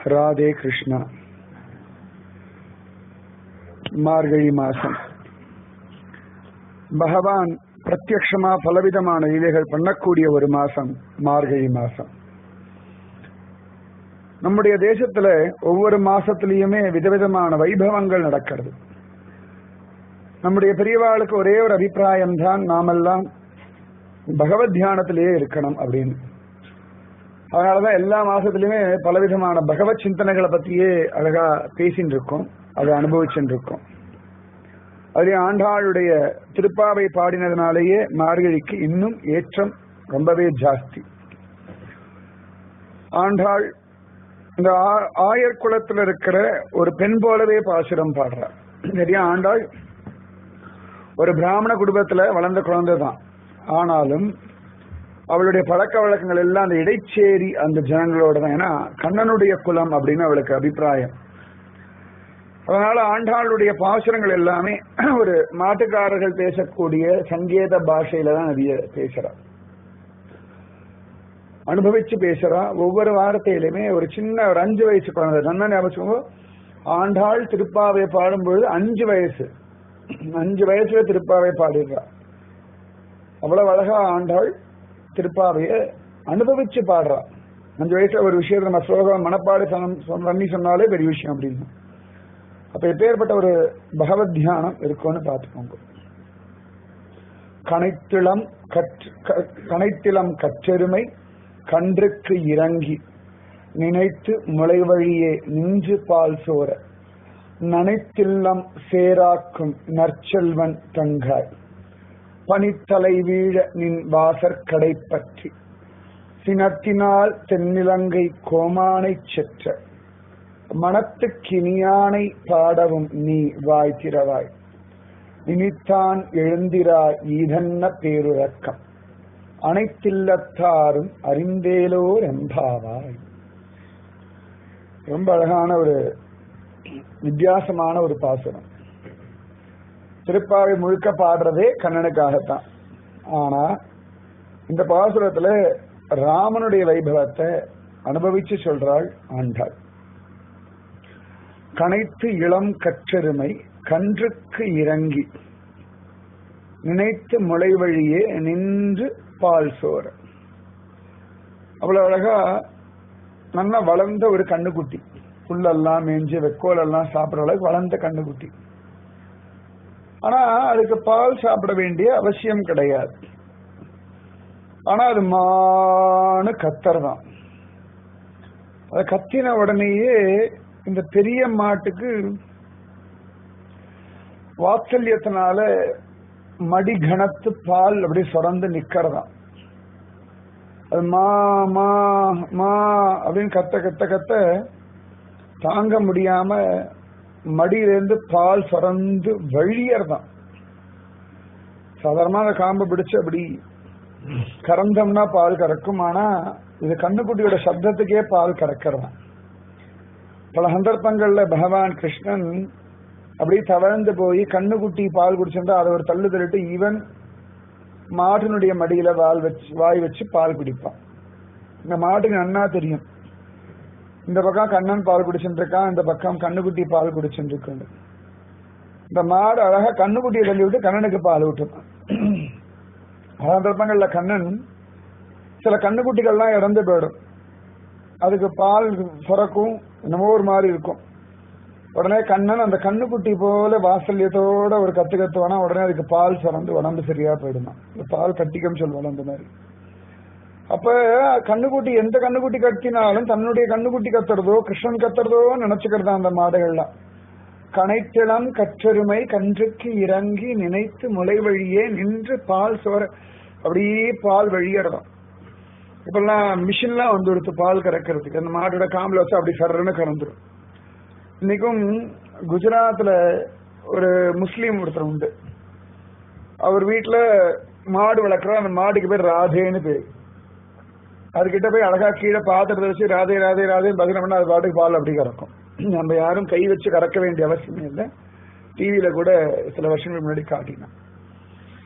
ராதே கிருஷ்ணா. மார்கழி மாசம் பகவான் பிரத்யக்ஷமா பலவிதமான லீலைகள் பண்ணக்கூடிய ஒரு மாசம் மார்கழி மாசம். நம்முடைய தேசத்துல ஒவ்வொரு மாசத்திலயுமே விதவிதமான வைபவங்கள் நடக்கிறது. நம்முடைய பெரியவாளுக்கு ஒரே ஒரு அபிப்பிராயம்தான், நாமெல்லாம் பகவத் தியானத்திலேயே இருக்கணும் அப்படின்னு. அதனாலதான் எல்லா மாசத்திலுமே பலவிதமான பகவத் சிந்தனைகளை பத்தியே அழகா பேசின்னு இருக்கோம், அதை அனுபவிச்சுட்டு இருக்கோம். அதுலயே ஆண்டாளுடைய திருப்பாவை பாடினதுனாலேயே மார்கழிக்கு இன்னும் ஏற்றம் ரொம்பவே ஜாஸ்தி. ஆண்டாள் இந்த ஆயர் குலத்துல இருக்கிற ஒரு பெண் போலவே பாசுரம் பாடுறார். நிறைய ஆண்டாள் ஒரு பிராமண குடும்பத்துல வளர்ந்த குழந்தைதான். ஆனாலும் அவளுடைய பழக்க வழக்கங்கள் எல்லாம் அந்த இடைச்சேரி அந்த ஜனங்களோட தான். ஏன்னா கண்ணனுடைய குலம் அப்படின்னு அவளுக்கு அபிப்பிராயம். அதனால ஆண்டாளுடைய பாசுரங்கள் எல்லாமே ஒரு மாட்டுக்காரர்கள் பேசக்கூடிய சங்கேத பாஷையில தான் நிறைய பேசுறார், அனுபவிச்சு பேசுறா. ஒவ்வொரு வார்த்தையிலுமே ஒரு சின்ன ஒரு 5 வயசு குழந்தை நன்னா ஞாபகம். ஆண்டாள் திருப்பாவை பாடும்பொழுது 5 வயசுல திருப்பாவை பாடிடுறா. அவ்வளவு அழகா ஆண்டாள் திருப்பாவைய அனுபவிச்சு பாடுறா. 5 வயசுல ஒரு விஷயத்த நம்ம ஸ்லோகம் மனப்பாடு பண்ணி சொன்னாலே பெரிய விஷயம் அப்படின்னு. அப்ப எப்பேற்பட்ட ஒரு பகவத் தியானம் இருக்கும்னு பார்த்துக்கோங்க. கனைத்திலம் கற்றெருமை கன்றுக்கு இறங்கி நினைத்து முளை வழியே நின்று பால் சோர நனைத்தில்லம் சேராக்கும் நற்செல்வன் தங்காய் பனித்தலை வீழ நின் வாசற்கடை பற்றி சினத்தினால் தென்னிலங்கை கோமானை செற்ற மனத்துக்கினியானை பாடவும் நீ வாய் திறவாய் நினைத்தான் எழுந்திராய் ஈதன்ன பேருறக்கம் அனைத்தில்லத்தாரும் அறிந்தேலோர் எம்பாவாய். ரொம்ப அழகான ஒரு வித்தியாசமான ஒரு பாசுரம். திருப்பாவை முழுக்க பாடுறதே கண்ணனுக்காகத்தான். ஆனா இந்த பாசுரத்துல ராமனுடைய வைபவத்தை அனுபவிச்சு சொல்றாள் ஆண்டாள். கனைத்து இளம் கற்றெருமை கன்றுக்கு இறங்கி நினைத்து முளை வழியே நின்று பால் சோர. அவ்வளவு அழகா நல்லா வளர்ந்த ஒரு கண்ணுக்குட்டி, புல்லெல்லாம் மேஞ்சு வெக்கோல் எல்லாம் சாப்பிடுற அளவுக்கு வளர்ந்த கண்ணுக்குட்டி. ஆனா அதுக்கு பால் சாப்பிட வேண்டிய அவசியம் கிடையாது. ஆனா அது மானு கத்தர்தான். அது கத்தின உடனேயே இந்த பெரிய மாட்டுக்கு வாத்சல்யத்தினால மடி கனத்து பால் அப்படி சொரந்து நிக்கிறதாம். அது மா மா மா அப்படின்னு கத்த கத்த கத்த தாங்க முடியாம மடியிலிருந்து பால் சொரந்து வழியறதான். சாதாரணமா அந்த காம்பு பிடிச்சு அப்படி கறந்தோம்னா பால் கறக்கும். ஆனா இது கண்ணுக்குட்டியோட சப்தத்துக்கே பால் கறக்கிறதான். பல சந்தர்ப்பங்கள்ல பகவான் கிருஷ்ணன் அப்படி தவழ்ந்து போய் கண்ணுக்குட்டி பால் குடிச்சிருந்தா அதை ஒரு தள்ளு தள்ளிட்டு ஈவன் மாட்டினுடைய மடியில வாய் வச்சு பால் குடிப்பான். இந்த மாட்டுக்கு நன்னா தெரியும், இந்த பக்கம் கண்ணன் பால் குடிச்சுட்டு இருக்கான், இந்த பக்கம் கண்ணுக்குட்டி பால் குடிச்சுட்டு இருக்கு. இந்த மாடு அழகா கண்ணுக்குட்டியை தள்ளி விட்டு கண்ணனுக்கு பால் விட்டுப்பான். சந்தர்ப்பங்கள்ல கண்ணன் சில கண்ணுக்குட்டிகள்லாம் இறந்து போயிடும். அதுக்கு பால் சுரக்கும், என்னமோ ஒரு மாதிரி இருக்கும். உடனே கண்ணன் அந்த கண்ணுக்குட்டி போல வாசல்யத்தோட ஒரு கத்துவானா, உடனே அதுக்கு பால் சுரந்து உடம்பு சரியா போயிடுமா. பால் கட்டிக்கம் சொல்லுவோம் அந்த மாதிரி. அப்ப கண்ணுக்குட்டி எந்த கண்ணுக்குட்டி கத்தினாலும் தன்னுடைய கண்ணுக்குட்டி கத்துறதோ கிருஷ்ணன் கத்துறதோ நினைச்சுக்கிறதா அந்த மாடுகள்லாம். கனைத்திளம் கற்றெருமை கன்றுக்கு இறங்கி நினைத்து முளை வழியே நின்று பால் சோர அப்படியே பால் வழியறதும். இப்பெல்லாம் மிஷின்லாம் வந்துடுத்து பால் கறக்கிறதுக்கு. அந்த மாட்டோட காம்புல வச்சு அப்படி சர்றன்னு கறந்துடும். இன்னைக்கும் குஜராத்ல ஒரு முஸ்லீம் ஒருத்தர் உண்டு. அவர் வீட்டுல மாடு வளர்க்குறோம். அந்த மாடுக்கு பேர் ராதேன்னு பேர். அதுகிட்ட போய் அழகா கீழே பாத்திரத்தை வச்சு ராதே ராதே ராதே பஜனை பண்ணா அது பாட்டுக்கு பால் அப்படி கறக்கும். நம்ம யாரும் கை வச்சு கறக்க வேண்டிய அவசியமே இல்லை. டிவியில கூட சில வருஷங்களுக்கு முன்னாடி காட்டினா.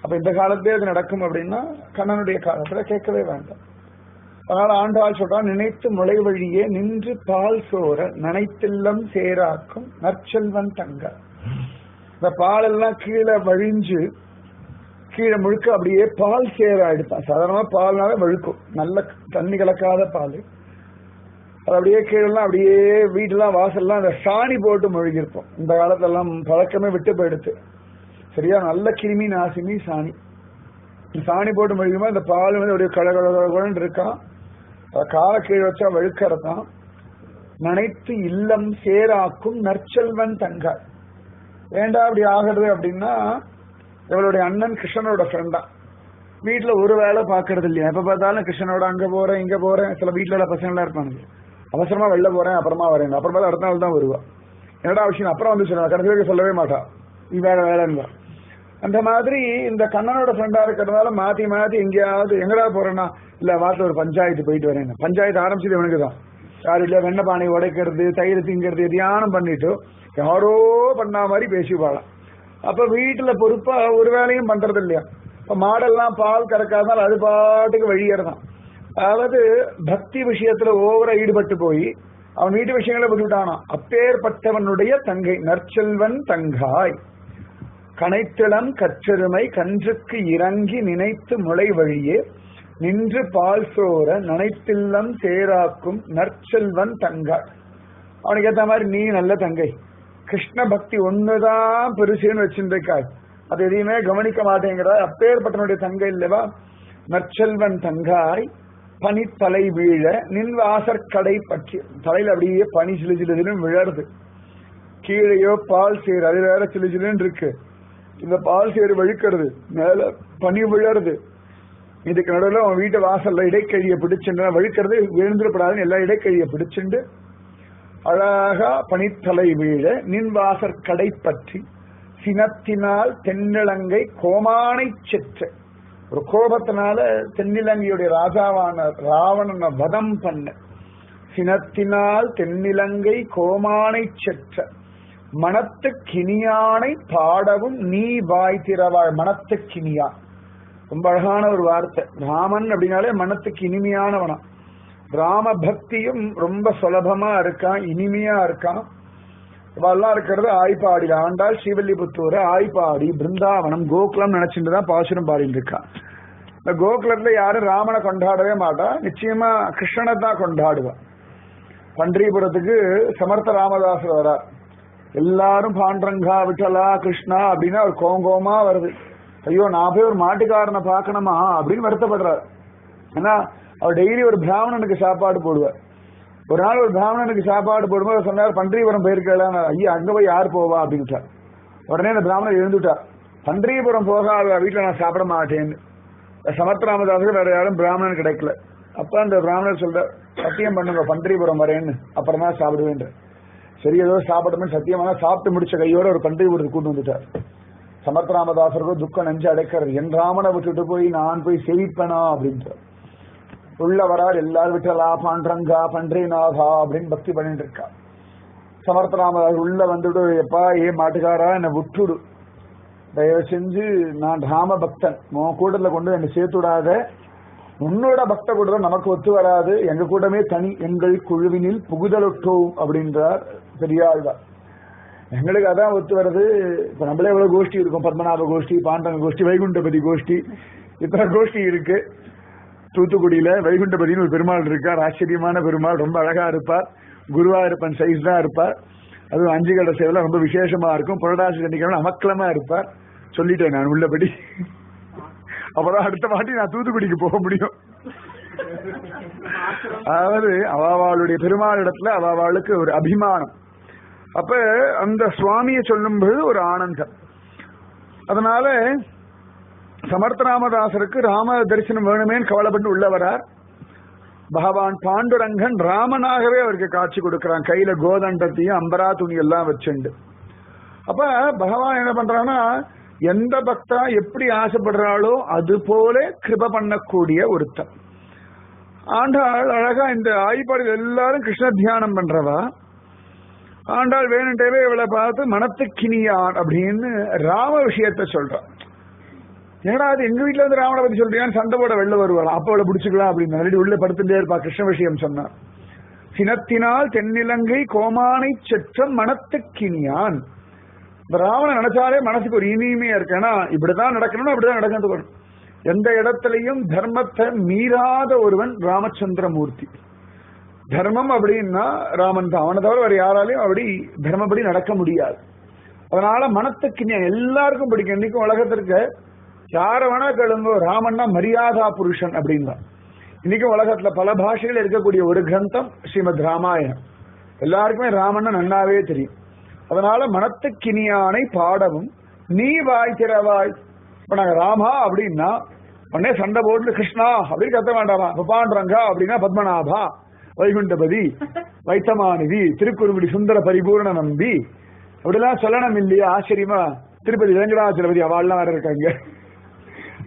அப்ப இந்த காலத்திலே அது நடக்கும் அப்படின்னா கண்ணனுடைய காலத்துல கேட்கவே வேண்டாம். அதனால ஆண்டாள் சொல்றா, நினைத்து முளை வழியே நின்று பால் சோர நனைத்தில்லம் சேராக்கும் நற்செல்வன் தங்க. இந்த பால் எல்லாம் கீழே வழிஞ்சு கீழே முழுக்க அப்படியே பால் சேர எடுத்தான். சாதாரணமா பால்னால வழுக்கும், நல்ல தண்ணி கலக்காத பால். அது அப்படியே கீழெல்லாம் அப்படியே வீட்டெல்லாம் வாசல்லாம் அந்த சாணி போட்டு முழுகிருப்போம். இந்த காலத்துல எல்லாம் பழக்கமே விட்டு போயிடுத்து. சரியா, நல்ல கிருமி நாசினி சாணி. சாணி போட்டு முழுகுமா இந்த பால் வந்து அப்படியே கழகழகன்னு இருக்கான். கால கீழே வச்சா வழுக்கறதான். நனைத்து இல்லம் சேராக்கும் நற்செல்வன் தங்க. ஏண்டா அப்படி ஆகிறது அப்படின்னா, இவளுடைய அண்ணன் கிருஷ்ணனோட ஃப்ரெண்டா. வீட்டுல ஒரு வேலை பாக்குறது இல்லையா, எப்ப பார்த்தாலும் கிருஷ்ணனோட அங்க போறேன் இங்க போறேன். சில வீட்டுல பசங்க எல்லாம் இருப்பானுங்க, அவசரமா வெளில போறேன் அப்புறமா வரேன், அப்புறமா அடுத்த நாள் தான் வருவா. என்னடா விஷயம் அப்புறம் வந்து சொல்லுவா, கடைசி வரைக்கும் சொல்லவே மாட்டா, நீ வேற வேலைன்னு. அந்த மாதிரி இந்த கண்ணனோட ஃப்ரெண்டா இருக்கிறதுனால மாத்தி மாத்தி எங்கேயாவது எங்கடா போறேன்னா, இல்ல வாரத்துல ஒரு பஞ்சாயத்து போயிட்டு வரேன். பஞ்சாயத்து ஆரம்பிச்சது இவனுக்கு தான். யாரும் இல்ல, வெண்ணெய் பானை உடைக்கிறது, தயிர் திங்கிறது, தியானம் பண்ணிட்டு யாரோ பண்ணா மாதிரி பேசிப்பாளாம். அப்ப வீட்டுல பொறுப்பா ஒரு வேலையும் பண்றது இல்லையா. இப்ப மாடெல்லாம் பால் கறக்காதனால அது பாட்டுக்கு வழியறதான். அதாவது பக்தி விஷயத்துல ஓவரா ஈடுபட்டு போய் அவன் வீட்டு விஷயங்களை விட்டுவிட்டானா. அப்பேற்பட்டவனுடைய தங்கை நற்செல்வன் தங்காய். கனைத்திளம் கற்றெருமை கன்றுக்கு இறங்கி நினைத்து முளை வழியே நின்று பால் சோர நனைத்தில்லம் சேராக்கும் நற்செல்வன் தங்காய். அவனுக்கு ஏத்த மாதிரி நீ நல்ல தங்கை. கிருஷ்ண பக்தி ஒண்ணுதான் பெருசுன்னு வச்சிருக்காய், அது எதையுமே கவனிக்க மாட்டேங்கிறாய். அப்பேற்பட்டனுடைய தங்கை இல்லவா. நற்செல்வன் தங்காய் பனித்தலை வீழ நின் வாசற்கடை பற்றி. தலையில அப்படியே பனி சிலு சிலுன்னு விழருது. கீழேயோ பால் சேர், அது வேற சிலு சிலுன்னு இருக்கு. இந்த பால் சேர் வழுக்கிறது, மேல பனி விழருது. இதுக்கு நடுவில் அவன் வீட்டு வாசல்ல இடைக்கழிய பிடிச்சுட்டு வழுக்கிறது, விழுந்துடப்படாதுன்னு எல்லா இடைக்கழிய பிடிச்சுண்டு அழகா பனித்தலை வீழ நின் வாசற்கடை பற்றி சினத்தினால் தென்னிலங்கை கோமானை செற்ற. ஒரு கோபத்தினால தென்னிலங்கையுடைய ராஜாவான ராவணனை வதம் பண்ண. சினத்தினால் தென்னிலங்கை கோமானை செற்ற மனத்து கிணியானை பாடவும் நீ வாய் திறவாள். மனத்து கிணியா ரொம்ப அழகான ஒரு வார்த்தை. ராமன் அப்படின்னாலே மனத்துக்கு இனிமையானவனா. ராம பக்தியும் ரொம்ப சுலபமா இருக்கான், இனிமையா இருக்கான். இவெல்லாம் இருக்கிறது ஆய்ப்பாடியில். ஆண்டாள் ஸ்ரீவில்லிபுத்தூர், ஆய்ப்பாடி, பிருந்தாவனம், கோகுலம் நினைச்சுட்டு தான் பாசுரம் பாடிட்டு இருக்கான். இந்த கோகுலத்துல யாரும் ராமனை கொண்டாடவே மாட்டா, நிச்சயமா கிருஷ்ணனை தான் கொண்டாடுவான். பண்டரிபுரத்துக்கு சமர்த்த ராமதாசர் வரார். எல்லாரும் பாண்டரங்கா விட்டலா கிருஷ்ணா அப்படின்னா ஒரு கோங்கோமா வருது. ஐயோ நான் போய் ஒரு மாட்டுக்காரனை பார்க்கணுமா அப்படின்னு வருத்தப்படுறார். ஏன்னா அவர் டெய்லி ஒரு பிராமணனுக்கு சாப்பாடு போடுவார். ஒரு நாள் ஒரு பிராமணனுக்கு சாப்பாடு போடும்போது சொன்னார், பண்டரிபுரம் போயிருக்கலாம். ஐயா அங்க போய் யார் போவா அப்படின்ட்டார். உடனே அந்த பிராமணன் எழுந்துட்டார், பண்டரிபுரம் போகாத வீட்டுல நான் சாப்பிட மாட்டேன்னு. சமர்த்த ராமதாசுக்கு வேற யாரும் பிராமணன் கிடைக்கல. அப்ப அந்த பிராமணர் சொல்ற, சத்தியம் பண்ணுங்க பண்டரிபுரம் வரேன்னு, அப்புறம் தான் சாப்பிடுவேன். சரி ஏதோ சாப்பிடணும்னு சத்தியமான சாப்பிட்டு முடிச்ச கையோட ஒரு பண்டரிபுரத்துக்கு கூட்டு வந்துட்டார். சமர்த்த ராமதாசருக்கும் துக்கம் நெஞ்சு அடைக்கிறது. என் ராமனை விட்டுட்டு போய் நான் போய் சேவிப்பனா அப்படின்ட்டு உள்ள வரார். எல்லாரும் விட்டலா பாண்டரங்கா பண்டரிநாதா அப்படின்னு பக்தி பண்ணிட்டு இருக்கா. சமர்த்த ராமதாஸ் உள்ள வந்துட்டு, எப்பா ஏ மாட்டுக்காரா என்னை விட்டுடு, தயவு செஞ்சு நான் ராம பக்தன், உன் கூட்டத்துல கொண்டு என்னை சேர்த்துடாத, உன்னோட பக்த கூட்டம் நமக்கு ஒத்து வராது, எங்க கூட்டமே தனி, எங்கள் குழுவினில் புகுதலொட்டோம் அப்படின்றார் பெரியாழ்வார். எங்களுக்கு அதான் ஒத்து வருது. இப்ப நம்மளே எவ்வளவு கோஷ்டி இருக்கும், பத்மநாப கோஷ்டி, பாண்டங்க கோஷ்டி, வைகுண்டபதி கோஷ்டி, இத்தனை கோஷ்டி இருக்கு. தூத்துக்குடியில வைகுண்டபதினு ஒரு பெருமாள் இருக்கார், ஆச்சரியமான பெருமாள், ரொம்ப அழகா இருப்பார், குருவாயிருப்பன் சைஸ் தான் இருப்பார். அதுவும் அஞ்சு கடை சேவல ரொம்ப விசேஷமா இருக்கும். புரட்டாசி சனிக்கிழமை அமக்கலமா இருப்பார். சொல்லிட்டேன் நான் உள்ளபடி. அப்புறம் அடுத்த வாட்டி நான் தூத்துக்குடிக்கு போக முடியும். அதாவது அவாவாளுடைய பெருமாள் இடத்துல அவாவாளுக்கு ஒரு அபிமானம். அப்ப அந்த சுவாமியை சொல்லும் பொழுது ஒரு ஆனந்தம். அதனால சமர்த்த ராமதாசருக்கு ராம தரிசனம் வேணுமேன்னு கவலைப்பட்டு உள்ள வரார். பகவான் பாண்டுரங்கன் ராமனாகவே அவருக்கு காட்சி கொடுக்கிறான், கையில கோதண்டத்தையும் அம்பரா துணி எல்லாம் வச்சுண்டு. அப்ப பகவான் என்ன பண்றான்னா, எந்த பக்தா எப்படி ஆசைப்படுறாளோ அது போல கிருப பண்ணக்கூடிய ஒருத்தன். ஆண்டாள் அழகா இந்த ஆய்ப்பாடியில் எல்லாரும் கிருஷ்ண தியானம் பண்றவா. ஆண்டாள் வேணுண்டவே இவளை பார்த்து மனத்துக்கினியான் அப்படின்னு ராம விஷயத்த சொல்றான். ஏன்னா அது எங்க வீட்டுல வந்து ராவண பத்தி சொல்றீங்கன்னு சண்டை போட வெளில வருவாள். அப்ப அவளை பிடிச்சிக்கலாம் அப்படின்னு உள்ள படுத்துட்டே இருப்பா. கிருஷ்ண விஷயம் சொன்னார். சினத்தினால் தென்னிலங்கை கோமானை செற்றம் மனத்துக்கினியான். ராவணன் நினைச்சாலே மனசுக்கு ஒரு இனிமையா இருக்கு. ஏன்னா இப்படிதான் நடக்கணும், அப்படிதான் நடக்கணும். எந்த இடத்திலையும் தர்மத்தை மீறாத ஒருவன் ராமச்சந்திரமூர்த்தி. தர்மம் அப்படின்னா ராமன் தான். அவனை தவிர வேற யாராலையும் அப்படி தர்மப்படி நடக்க முடியாது. அதனால மனத்துக்கு எல்லாருக்கும் பிடிக்கும். இன்னைக்கும் உலகத்திற்கு யார வேணா கேளுங்க, ராமன்னா மரியாதா புருஷன் அப்படின்னா. இன்னைக்கும் உலகத்துல பல பாஷைகள் இருக்கக்கூடிய ஒரு கிரந்தம் ஸ்ரீமத் ராமாயணம். எல்லாருக்குமே ராமன்னா நன்னாவே தெரியும். அதனால மனத்துக்கினியானை பாடவும் நீ வாய் திறவாய். இப்ப நாங்க ராமா அப்படின்னா உடனே சண்டை போட்டு கிருஷ்ணா அப்படின்னு கத்த வேண்டாமா. பாண்டரங்கா அப்படின்னா பத்மநாபா, வைகுண்டபதி, வைத்தமாநிதி, திருக்குறுங்குடி சுந்தர பரிபூர்ண நம்பி அப்படிலாம் சொல்லணும் இல்லையா? ஆச்சரியமா திருப்பதி வெங்கடாச்சலபதி அவாள்லாம் வேற இருக்காங்க.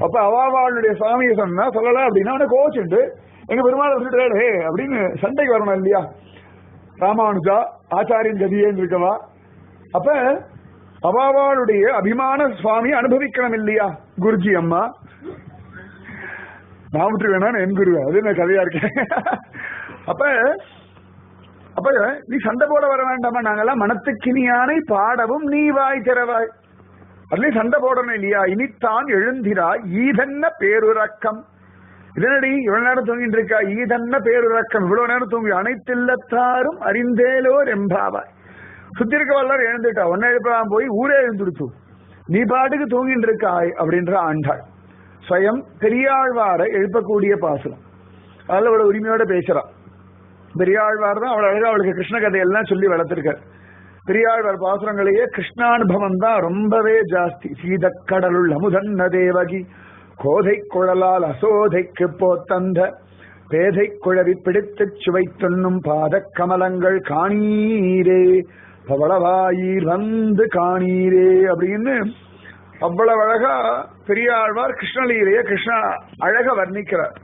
அப்ப அவாவாளுடைய சுவாமியை சொன்னா சொல்லலாம் அப்படின்னா அவனை கோச்சுண்டு எங்க பெருமாள் சொல்லிட்டு அப்படின்னு சண்டைக்கு வரணும் இல்லையா? ராமானுஜா ஆச்சாரியன் கதியேன்னு இருக்கவா. அப்ப அவாவாளுடைய அபிமான சுவாமி அனுபவிக்கணும் இல்லையா? குருஜி அம்மா நாமட்டு வேணான்னு என் குரு, அது என்ன கதையா இருக்கேன். அப்ப அப்ப நீ சண்டை போட வர வேண்டாமா? நாங்கெல்லாம் மனத்துக்கினியானை பாடவும் நீ வாய் திறவாய். அதுலயும் சண்டை போடணும் இல்லையா? இனித்தான் எழுந்திராய் ஈதன்ன பேருறக்கம். இதனடி இவ்வளவு நேரம் தூங்கிட்டு இருக்கா, ஈதன்ன பேருறக்கம். இவ்வளவு நேரம் தூங்கி அனைத்தில்லத்தாரும் அறிந்தேலோர் எம்பாவாய். சுத்தி இருக்க வல்லாரும் எழுந்துட்டா, ஒன்ன எழுப்பாம போய் ஊரே எழுந்துடுச்சு, நீ பாட்டுக்கு தூங்கிட்டு இருக்காய் அப்படின்ற ஆண்டாள். ஸ்வயம் பெரியாழ்வாரை எழுப்பக்கூடிய பாசுரம். அதில் அவளை உரிமையோட பேசுறான். பெரியாழ்வார் தான் அவளை அழகா அவளுக்கு கிருஷ்ண கதையெல்லாம் சொல்லி வளர்த்திருக்கார். பெரியாழ்வார் பாசுரங்களையே கிருஷ்ணானுபவம் தான் ரொம்பவே ஜாஸ்தி. சீதக்கடலுள் அமுதன்ன தேவகி கோதை குழலால் அசோதைக்கு போத்தந்த பேதை குழவி பிடித்து சுவை துண்ணும் பாத கமலங்கள் காணீரே பவளவாயீர் வந்து காணீரே அப்படின்னு அவ்வளவு அழகா பெரியாழ்வார் கிருஷ்ணலீலைய கிருஷ்ண அழக வர்ணிக்கிறார்.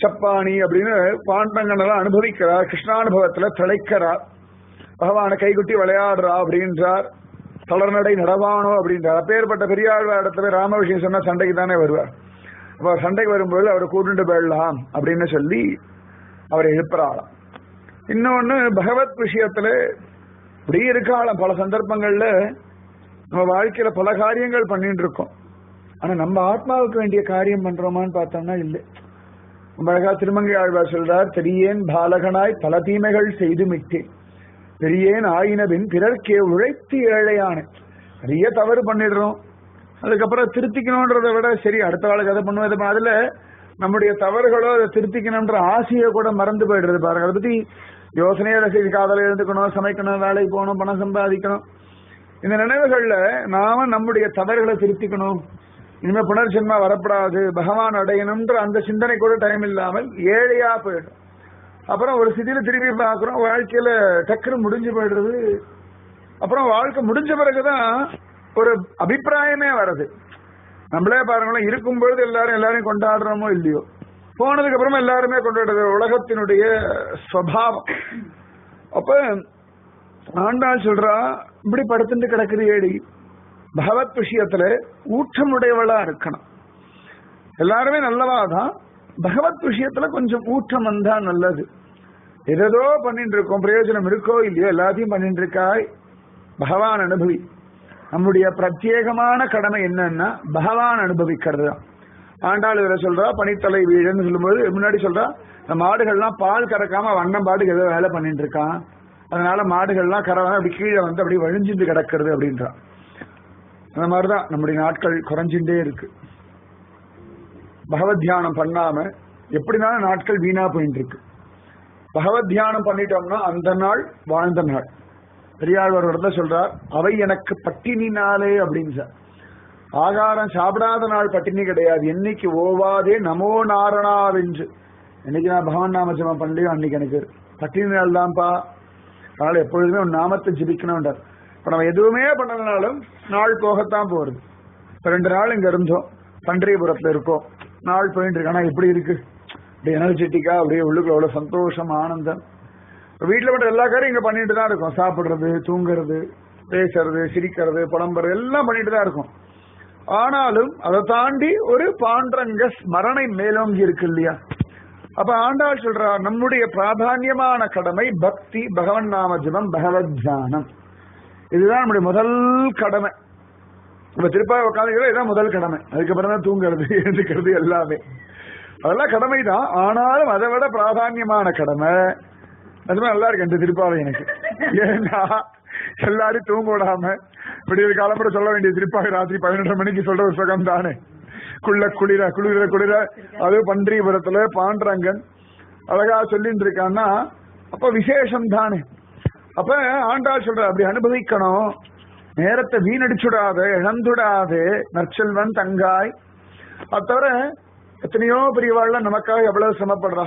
சப்பாணி அப்படின்னு பாண்டங்கனெல்லாம் அனுபவிக்கிறார். கிருஷ்ணானுபவத்துல திளைக்கிறார். பகவானை கைகுட்டி விளையாடுறா அப்படின்றார். தளர்நடை நடவானோ அப்படின்றார். அப்பேற்பட்ட பெரியாழ்வார் இடத்துல ராம விஷயம் சொன்னா சண்டைக்கு தானே வருவார். அப்ப சண்டைக்கு வரும்போது அவரை கூட்டுண்டு போயிடலாம் அப்படின்னு சொல்லி அவரை எழுப்புறாளாம். இன்னொன்னு பகவத் விஷயத்துல இப்படி இருக்காளாம். பல சந்தர்ப்பங்கள்ல நம்ம வாழ்க்கையில பல காரியங்கள் பண்ணிட்டு இருக்கோம். ஆனா நம்ம ஆத்மாவுக்கு வேண்டிய காரியம் பண்றோமான்னு பார்த்தோம்னா இல்லை. நம்ம அழகா திருமங்கை ஆழ்வார் சொல்றார், தெரியேன் பாலகனாய் பல தீமைகள் செய்து மிட்டேன், பெரியேன் ஆயினபின் பிறர்க்கே உழைத்து ஏழையான. நிறைய தவறு பண்ணிடுறோம். அதுக்கப்புறம் திருத்திக்கணும்ன்றதை விட சரி அடுத்த வாழ்க்கை அதை பண்ணுவது, அதுல நம்முடைய தவறுகளோ அதை திருத்திக்கணும்ன்ற ஆசையை கூட மறந்து போயிடுறது பாருங்க. அதை பத்தி யோசனையோட செய்தி காதல எழுந்துக்கணும், சமைக்கணும், வேலைக்கு போகணும், பணம் சம்பாதிக்கணும். இந்த நினைவுகள்ல நாம நம்முடைய தவறுகளை திருத்திக்கணும், இனிமே புனர்ஜென்மா வரப்படாது, பகவான் அடையணும்ன்ற அந்த சிந்தனை கூட டைம் இல்லாமல் ஏழையா போயிடும். அப்புறம் ஒரு சிதியில திரும்பி பார்க்கிறோம், வாழ்க்கையில டக்குனு முடிஞ்சு போயிடுறது. அப்புறம் வாழ்க்கை முடிஞ்ச பிறகுதான் ஒரு அபிப்பிராயமே வருது. நம்மளே பாருங்களேன், இருக்கும் பொழுது எல்லாரையும் கொண்டாடுறோமோ இல்லையோ, போனதுக்கு அப்புறமா எல்லாருமே கொண்டாடுறது உலகத்தினுடைய ஸ்வபாவம். அப்ப ஆண்டாள் சொல்றா, இப்படி படுத்துட்டு கிடக்குது ஏடி, பகவத் விஷயத்துல ஊற்றமுடையவளா இருக்கணும். எல்லாருமே நல்லவாதான், பகவத் விஷயத்துல கொஞ்சம் ஊற்றம் வந்தா நல்லது. ஏதோ பண்ணிட்டு இருக்கோம், பிரயோஜனம் இருக்கோ இல்லையோ எல்லாத்தையும் பண்ணிட்டு இருக்காய், பகவான் அனுபவி. நம்முடைய பிரத்யேகமான கடமை என்னன்னா பகவான் அனுபவிக்கிறது தான். ஆண்டாள் இவரை சொல்றா, பனித்தலை வீடுன்னு சொல்லும்போது முன்னாடி சொல்றா, இந்த மாடுகள்லாம் பால் கறக்காம வண்ணம் பாட்டுக்கு ஏதோ வேலை பண்ணிட்டு இருக்கான், அதனால மாடுகள்லாம் கறவை அப்படி கீழே வந்து அப்படி வழிஞ்சிட்டு கிடக்கிறது அப்படின்றா. அந்த மாதிரிதான் நம்முடைய நாட்கள் குறைஞ்சுட்டே இருக்கு. பகவத் தியானம் பண்ணாம எப்படினாலும் நாட்கள் வீணா போயிட்டு இருக்கு. பகவத் தியானம் பண்ணிட்டோம்னா அந்த நாள் வாழ்ந்த நாள். பெரியாழ்வார் இடத்துல சொல்றார், அவை எனக்கு பட்டினினாலே அப்படின்னு சார். ஆகாரம் சாப்பிடாத நாள் பட்டினி கிடையாது. என்னைக்கு ஓவாதே நமோ நாரணாவென்று என்னைக்கு நான் பகவான் நாம ஜபம் பண்ணலையோ அன்னைக்கு எனக்கு பட்டினி நாள் தான்ப்பா. அதனால எப்பொழுதுமே ஒரு நாமத்தை ஜபிக்கணும்ன்றார். இப்ப நம்ம எதுவுமே பண்ணதுனாலும் நாள் போகத்தான் போறது. இப்ப 2 நாள் இங்க இருந்தோம், பண்டரிபுரத்துல இருக்கோம், நாள் போயிட்டு இருக்கு. ஆனா எப்படி இருக்கு, அப்படி எனர்ஜெட்டிக்கா, அப்படியே உள்ளுக்குள்ள அவ்வளவு சந்தோஷம், ஆனந்தம். வீட்டுல மட்டும் எல்லா காரியம் இங்க பண்ணிட்டு தான் இருக்கோம். சாப்பிடுறது, தூங்குறது, பேசுறது, சிரிக்கிறது, புலம்புறது எல்லாம் பண்ணிட்டு தான் இருக்கும். ஆனாலும் அதை தாண்டி ஒரு பாண்டரங்க ஸ்மரணை மேலோங்கி இருக்கு இல்லையா? அப்ப ஆண்டாள் சொல்றார், நம்முடைய பிராதான்யமான கடமை பக்தி, பகவன் நாம ஜபம், பகவத் தியானம். இதுதான் நம்முடைய முதல் கடமை. இப்ப திருப்பாவை உட்காந்துக்கிறது இதுதான் முதல் கடமை. அதுக்கப்புறம் தான் தூங்குறது, எழுந்துக்கிறது எல்லாமே. அதெல்லாம் கடமை தான். ஆனாலும் அதை விட பிராதான்யமான கடமை அதுமாதிரி நல்லா இருக்கு இந்த திருப்பாவை எனக்கு. ஏன்னா எல்லாரும் தூங்க விடாம விடிய காலம்புற சொல்ல வேண்டிய திருப்பாவை ராத்திரி 11:30 மணிக்கு சொல்ற ஒரு சுகம் தானே. குளிர குளிர குளிர அது பன்றிபுரத்துல பாண்டரங்கன் அழகா சொல்லிட்டு இருக்கான்னா அப்ப விசேஷம் தானே. அப்ப ஆண்டாள் சொல்ற அப்படி அனுபவிக்கணும். நேரத்தை வீணடிச்சுடாது, இழந்துடாது. நற்செல்வன் தங்காய். அது தவிர எத்தனையோ பெரியவாள்லாம் நமக்காக எவ்வளவு சிரமப்படுறா.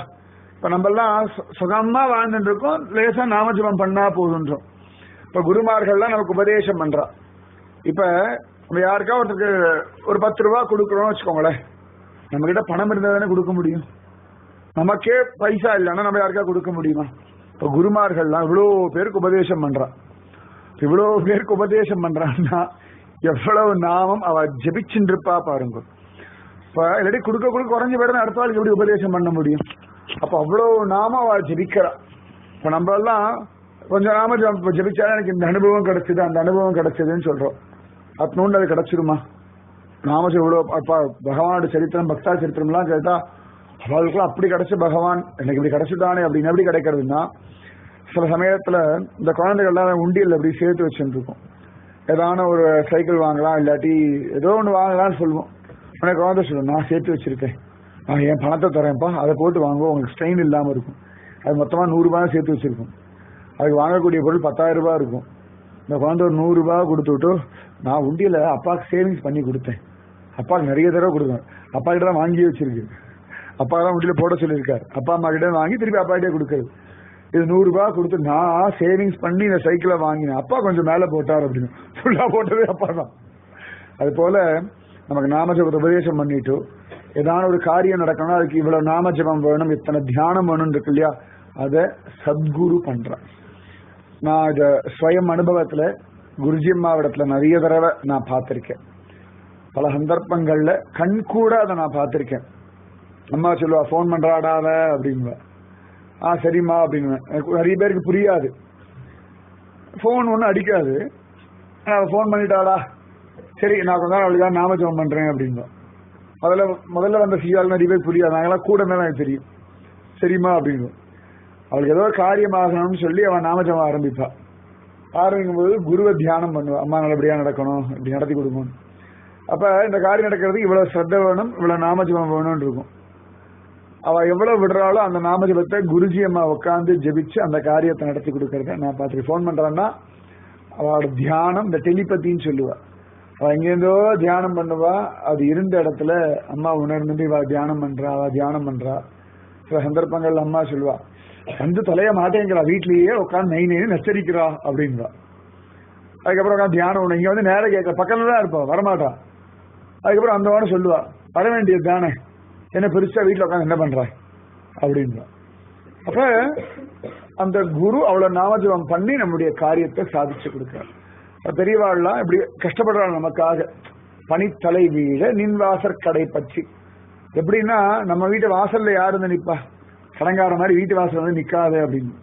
இப்ப நம்ம எல்லாம் சுகமா வாழ்ந்துட்டு இருக்கோம், லேசா நாமஜபம் பண்ணா போதுன்றோம். இப்ப குருமார்கள்லாம் நமக்கு உபதேசம் பண்றா. இப்ப நம்ம யாருக்கா ஒருத்தருக்கு ஒரு 10 ரூபா கொடுக்குறோம்னு வச்சுக்கோங்களேன். நம்ம கிட்ட பணம் இருந்தா தானே கொடுக்க முடியும். நமக்கே பைசா இல்லைன்னா நம்ம யாருக்கா கொடுக்க முடியுமா? இப்ப குருமார்கள்லாம் இவ்வளவு பேருக்கு உபதேசம் பண்றா. இவ்வளவு பேருக்கு உபதேசம் பண்றான்னா எவ்வளவு நாமம் அவ ஜபிச்சுட்டு இருப்பா பாருங்க. இப்ப இல்லாட்டி கொடுக்க கொடுக்க குறைஞ்ச பேர் அடுத்த ஆளுக்கு எப்படி உபதேசம் பண்ண முடியும்? அப்ப அவ்வளவு நாம அவ ஜபிக்கிறா. இப்ப நம்ம எல்லாம் கொஞ்சம் நாம ஜபிச்சாலும் எனக்கு இந்த அனுபவம் கிடைச்சது, அந்த அனுபவம் கிடைச்சதுன்னு சொல்றோம். அத்தனோண்டு அது கிடைச்சிருமா? நாம இவ்வளவு அப்பா பகவானோட சரித்திரம், பக்தா சரித்திரம் எல்லாம் கேட்டா அவளுக்குலாம் அப்படி கிடைச்ச பகவான் எனக்கு இப்படி கிடைச்சுட்டானே அப்படின்னு எப்படி கிடைக்கிறதுனா, சில சமயத்துல இந்த குழந்தைகள்லாம் உண்டியல் அப்படி சேர்த்து வச்சுட்டு இருக்கும். ஏதான ஒரு சைக்கிள் வாங்கலாம், இல்லாட்டி ஏதோ ஒன்று வாங்கலாம்னு சொல்லுவோம். உனக்கு குழந்தை சொல்லுவோம், நான் சேர்த்து வச்சிருக்கேன், நான் என் பணத்தை தரேன்ப்பா, அதை போட்டு வாங்குவோம், உங்களுக்கு ஸ்ட்ரெயின் இல்லாமல் இருக்கும். அது மொத்தமா 100 ரூபாய் சேர்த்து வச்சிருக்கும். அதுக்கு வாங்கக்கூடிய பொருள் 10,000 ரூபாய் இருக்கும். இந்த குழந்தை ஒரு 100 ரூபாய் கொடுத்துட்டு, நான் உண்டியில அப்பாவுக்கு சேவிங்ஸ் பண்ணி கொடுத்தேன், அப்பாவுக்கு நிறைய தடவை கொடுத்தேன், அப்பா கிட்ட தான் வாங்கி வச்சிருக்கு, அப்பா தான் உண்டியில போட சொல்லியிருக்காரு, அப்பா அம்மா கிட்ட வாங்கி திருப்பி அப்பா கிட்டே கொடுக்கறது. இது 100 ரூபாய் கொடுத்து நான் சேவிங்ஸ் பண்ணி இந்த சைக்கிளை வாங்கினேன், அப்பா கொஞ்சம் மேல போட்டார் அப்படின்னு. ஃபுல்லா போட்டதே அப்பா தான். அது போல நமக்கு நாமஜபத்தை உபதேசம் பண்ணிட்டு ஏதான ஒரு காரியம் நடக்கணும், அதுக்கு இவ்வளவு நாமஜபம் வேணும், இத்தனை தியானம் வேணும் இருக்கு இல்லையா, அதை சத்குரு பண்றேன். நான் இத ஸ்வயம் அனுபவத்துல குருஜி அம்மாவிடத்துல நிறைய தடவை நான் பார்த்திருக்கேன். பல சந்தர்ப்பங்கள்ல கண் கூட அதை நான் பார்த்திருக்கேன். அம்மா சொல்லுவா, போன் பண்றாடாவ அப்படின்வா. சரிம்மா அப்படின்னு. நிறைய பேருக்கு புரியாது, போன் ஒன்னும் அடிக்காது, போன் பண்ணிட்டாடா, சரி நான் கொஞ்ச நாள் அவளுக்காக நாமஜபம் பண்றேன் அப்படின்பா. முதல்ல வந்த சீயால் நிறைய பேர் புரியாது, நாங்களாம் கூட மேல எனக்கு தெரியும், சரிம்மா அப்படின்னு. அவளுக்கு ஏதோ காரியமாகணும்னு சொல்லி அவன் நாமஜபம் ஆரம்பிப்பா. ஆரம்பிக்கும் போது குருவை தியானம் பண்ணுவா, அம்மா நல்லபடியா நடக்கணும், இப்படி நடத்தி கொடுக்கணும். அப்ப இந்த காரியம் நடக்கிறதுக்கு இவ்வளவு ஸ்ரத்த வேணும், இவ்வளவு நாமஜபம் வேணும்னு இருக்கும். அவ எவ்வளவு விடுறாளோ அந்த நாமஜபத்தை குருஜி அம்மா உட்காந்து ஜபிச்சு அந்த காரியத்தை நடத்தி கொடுக்கறத நான் பார்த்துட்டு. போன் பண்றான்னா அவளோட தியானம், இந்த டெலிபதின்னு சொல்லுவா. அவ எங்கேருந்தோ தியானம் பண்ணுவா, அது இருந்த இடத்துல அம்மா உணர்ந்து இவ தியானம் பண்றா, அவ தியானம் பண்றா. சில சந்தர்ப்பங்கள்ல அம்மா சொல்லுவா, வந்து தொலைய மாட்டேங்கிறா, வீட்லயே உட்காந்து நெய் நச்சரிக்கிறா அப்படின்பா. அதுக்கப்புறம் உட்காந்து தியானம் ஒண்ணு இங்க வந்து நேரம் கேட்க பக்கத்துல தான் இருப்பா, வரமாட்டா. அதுக்கப்புறம் அந்த வாரம் சொல்லுவா, வர வேண்டியது தானே, என்ன பெருசா வீட்டுல உட்காந்து என்ன பண்றா அப்படின்பா. அப்ப அந்த குரு அவ்வளவு நாமஜபம் பண்ணி நம்முடைய காரியத்தை சாதிச்சு கொடுக்கிறார். பெரியவாள்லாம் இப்படி கஷ்டப்படுறாள் நமக்காக. பனித்தலை வீழ நின்வாசற் கடை பற்றி. எப்படின்னா நம்ம வீட்டு வாசல்ல யாரு வந்து நிப்பா, கடங்கார மாதிரி வீட்டு வாசல் வந்து நிக்காது அப்படின்னு.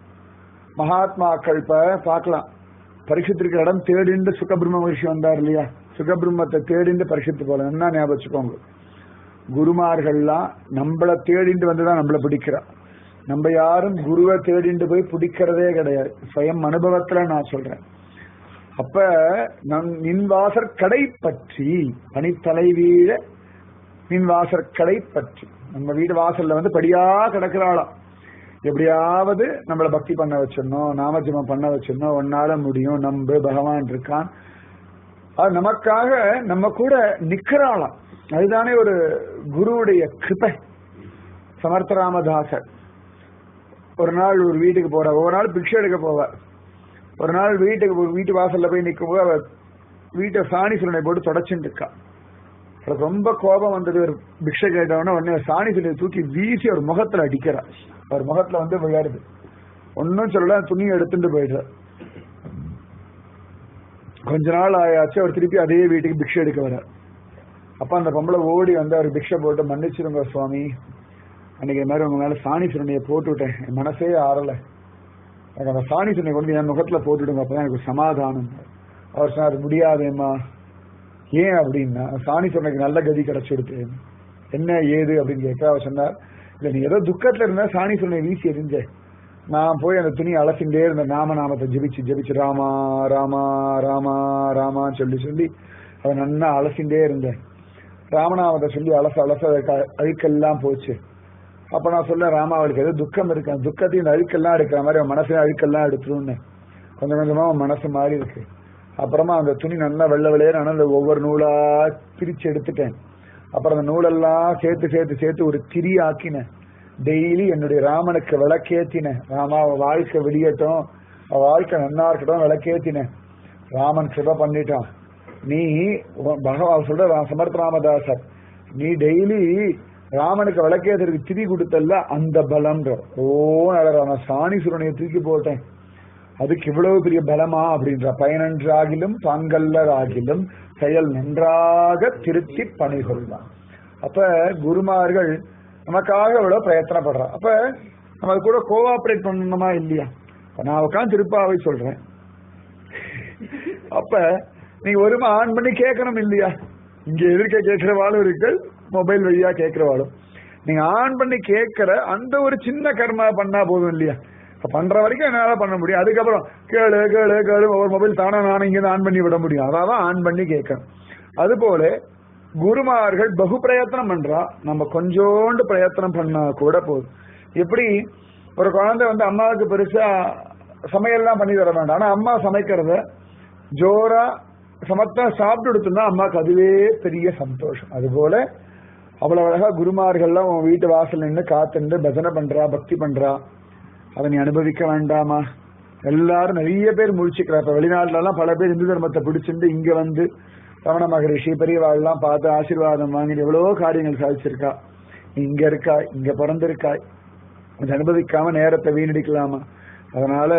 மகாத்மாக்கள் இப்ப பார்க்கலாம், பரீட்சித்திருக்கிற இடம் தேடிண்டு சுகபிரம்ம மகிழ்ச்சி வந்தார் இல்லையா, சுகபிரம்மத்தை தேடிண்டு பரீட்சித்து போல என்ன ஞாபகம் வச்சுக்கோங்க. குருமார்கள்லாம் நம்மளை தேடிண்டு வந்துதான் நம்மளை பிடிக்கிறா. நம்ம யாரும் குருவை தேடிண்டு போய் பிடிக்கிறதே கிடையாது, சுயம் அனுபவத்துல நான் சொல்றேன். அப்ப நின்வாசற் கடை பற்றி, பனித்தலை வீழ நின்வாசற் கடை பற்றி. நம்ம வீடு வாசல்ல வந்து படியா கிடக்கிறாளாம், எப்படியாவது நம்மளை பக்தி பண்ண வச்சிடணும், நாமஜபம் பண்ண வச்சிடணும், ஒன்னால முடியும், நம்பு பகவான் இருக்கான், அது நமக்காக நம்ம கூட நிக்கிறாளாம். அதுதானே ஒரு குருவுடைய கிருபை. சமர்த்த ராமதாசர் ஒரு நாள் ஒரு வீட்டுக்கு போற, ஒரு நாள் பிக்ஷை எடுக்க போவார். ஒரு நாள் வீட்டு வாசல்ல போய் நிற்கும் போது அவர் வீட்டை சாணி சுருணை போட்டு தொடச்சுட்டு இருக்கா. அவருக்கு ரொம்ப கோபம் வந்தது. ஒரு பிக்ஷை கேட்டவொடனே உடனே சாணி சுருணை தூக்கி வீசி அவர் முகத்துல அடிக்கிறார். அவர் முகத்துல வந்து விளையாடுது. ஒன்னும் சொல்லல, துணியை எடுத்துட்டு போயிடுறார். கொஞ்ச நாள் ஆயாச்சு, அவர் திருப்பி அதே வீட்டுக்கு பிக்ஷை எடுக்க வர்றார். அப்ப அந்த பொம்பளை ஓடி வந்து அவர் பிக்ஷை போட்டு, மன்னிச்சிருங்க சுவாமி, அன்னைக்கு இந்த மாதிரி உங்க மேல சாணி சுருணையை போட்டு விட்டேன், என் மனசே ஆறல, எனக்கு அந்த சாணி சுருணையை கொண்டு என் முகத்துல போட்டுடுங்க, அப்பதான் எனக்கு சமாதானம். அவர் சொன்னார், முடியாதேம்மா. ஏன் அப்படின்னா, சாணி சுருணைக்கு நல்ல கதி கிடைச்சிடுது. என்ன ஏது அப்படின்னு கேட்க அவர் சொன்னார், இல்ல நீ ஏதோ துக்கத்துல இருந்தா சாணி சுருணையை வீசி எரிஞ்ச, நான் போய் அந்த துணி அலசிண்டே இருந்த நாமநாமத்தை ஜெபிச்சு ராமா ராமா ராமா ராமான்னு சொல்லி அதை நன்னா அலசிண்டே இருந்தேன். ராமநாமத்தை சொல்லி அலச அழுக்கெல்லாம் போச்சு. அப்ப நான் சொல்ல, ராமா அவளுக்கு ஏதோ துக்கம் இருக்கு, அந்த துக்கத்தையும் அழுக்கெல்லாம் எடுக்கிற மாதிரி அவன் மனசையும் அழுக்கெல்லாம் எடுத்துருன்னு கொஞ்சம் கொஞ்சமா அவன் மனசு மாறி இருக்கு. அப்புறமா அந்த துணி நல்லா வெள்ளை வெள்ளையே அந்த ஒவ்வொரு நூலா பிரிச்சு எடுத்துட்டேன். அப்புறம் அந்த நூலெல்லாம் சேர்த்து ஒரு திரி ஆக்கினேன். டெய்லி என்னுடைய ராமனுக்கு விளக்கேத்தினேன். ராமா வாழ்க்கை விடியட்டும், வாழ்க்கை நன்னா இருக்கட்டும் விளக்கேத்தினேன். ராமன் கிருப பண்ணிட்டான். நீ பகவான் சொல்ற சமர்த்த ராமதாசர், நீ டெய்லி ராமனுக்கு விளக்கேத்துறதுக்கு திரி கொடுத்தல்ல, அந்த பலம்ன்ற நான் சாணி சுரணையை தூக்கி போட்டேன், அதுக்கு இவ்வளவு பெரிய பலமா அப்படின்ற. பயனன்றாகிலும் தாங்கல்லராகிலும் செயல் நன்றாக திருத்தி பணி கொள்ளலாம். அப்ப குருமார்கள் நமக்காக இவ்வளவு பிரயத்தனப்படுறான். அப்ப நம்ம அது கூட கோஆபரேட் பண்ணணுமா இல்லையா? நான் உட்காந்து திருப்பாவை சொல்றேன், அப்ப நீங்க ஒருமா ஆன் பண்ணி கேட்கணும் இல்லையா? இங்க எதிர்க்க கேட்கிறவாளும் இருக்கு, மொபைல் வழியா கேட்கிறவாளும். நீங்க ஆன் பண்ணி கேட்கிற அந்த ஒரு சின்ன கர்மா பண்ணா போதும் இல்லையா? பண்ற வரைக்கும் என்னால பண்ண முடியும். அதுக்கப்புறம் கேளு கேளு கேளு ஒரு மொபைல் தானே நானும் இங்க ஆன் பண்ணி விட முடியும். அதான் ஆன் பண்ணி கேட்கணும். அது போல குருமார்கள் பகு பிரயத்தனம் பண்றா, நம்ம கொஞ்சோண்டு பிரயத்தனம் பண்ணா கூட போதும். எப்படி ஒரு குழந்தை வந்து அம்மாவுக்கு பெருசா சமையல்லாம் பண்ணி தர வேண்டாம், ஆனா அம்மா சமைக்கிறத ஜோரா சமத்தா சாப்பிட்டு எடுத்துனா அம்மாவுக்கு அதுவே பெரிய சந்தோஷம். அது போல அவ்வளவு அழகா குருமார்கள்லாம் உன் வீட்டு வாசல் நின்று காத்துண்டு பஜனை பண்றா, பக்தி பண்றா. அதை நீ அனுபவிக்க வேண்டாமா? எல்லாரும் நிறைய பேர் முழிச்சுக்கிறா. இப்ப வெளிநாட்டுல எல்லாம் பல பேர் இந்து தர்மத்தை பிடிச்சிட்டு இங்க வந்து ரமண மகரிஷி பெரியவாள்லாம் பார்த்து ஆசீர்வாதம் வாங்கி எவ்வளவோ காரியங்கள் சாதிச்சிருக்கா. இங்க இருக்காய், இங்க பிறந்திருக்காய், அதை அனுபவிக்காம நேரத்தை வீணடிக்கலாமா? அதனால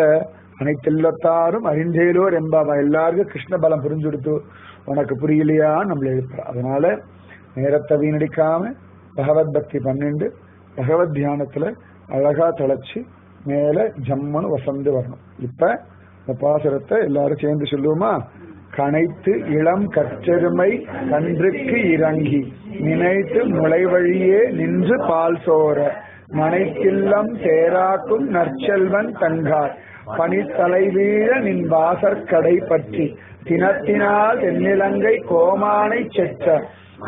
அனைத்தில்லத்தாரும் அறிந்தேலோர் என்பாவா, எல்லாருக்கும் கிருஷ்ண பலம் புரிஞ்சுடுத்து, உனக்கு புரியலையா நம்மள எழுப்புறா. அதனால நேரத்தை வீணடிக்காம பகவத் பக்தி பண்ணிண்டு பகவத் தியானத்துல அழகா தொலைச்சு மேல ஜம்மனு வசந்து வரணும். இப்ப இந்த பாசுரத்தை எல்லாரும் சேர்ந்து சொல்லுவோமா? கனைத்து இளம் கற்றெருமை கன்றுக்கு இறங்கி நினைத்து நுழைவழியே நின்று பால் சோர மனைக்கில்லம் தேராக்கும் நற்செல்வன் தங்கார் பனித்தலை வீழ நின் வாசற்கடை பற்றி தினத்தினால் தென்னிலங்கை கோமானை செற்ற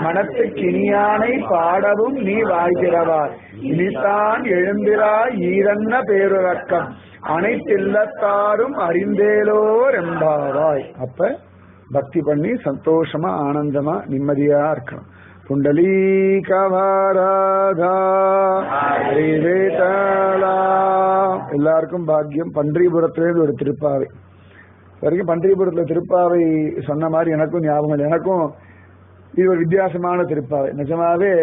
மனத்துக்கு இனியானை பாடவும் நீ வாழ்கிறவார் இனித்தான் எழுந்திராய் ஈரன்ன பேருறக்கம் அனைத்தில்லத்தாரும் அறிந்தேலோர் என்பாராய். அப்ப பக்தி பண்ணி சந்தோஷமா ஆனந்தமா நிம்மதியா இருக்கணும். புண்டலீகவாராதா எல்லாருக்கும் பாக்கியம். பன்றிபுரத்திலிருந்து ஒரு திருப்பாவை வரைக்கும், பன்றிபுரத்துல திருப்பாவை சொன்ன மாதிரி எனக்கும் ஞாபகம் இல்லை. எனக்கும் இது ஒரு வித்தியாசமான திருப்பாவை. நிஜமாவே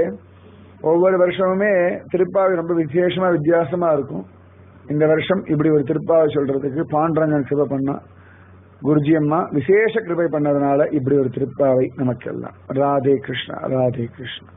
ஒவ்வொரு வருஷமுமே திருப்பாவை ரொம்ப விசேஷமா வித்தியாசமா இருக்கும். இந்த வருஷம் இப்படி ஒரு திருப்பாவை சொல்றதுக்கு பாண்டரங்கன் கிருபை பண்ணா, குருஜி அம்மா விசேஷ கிருபை பண்ணதுனால இப்படி ஒரு திருப்பாவை நமக்கெல்லாம். ராதே கிருஷ்ணா, ராதே கிருஷ்ணா.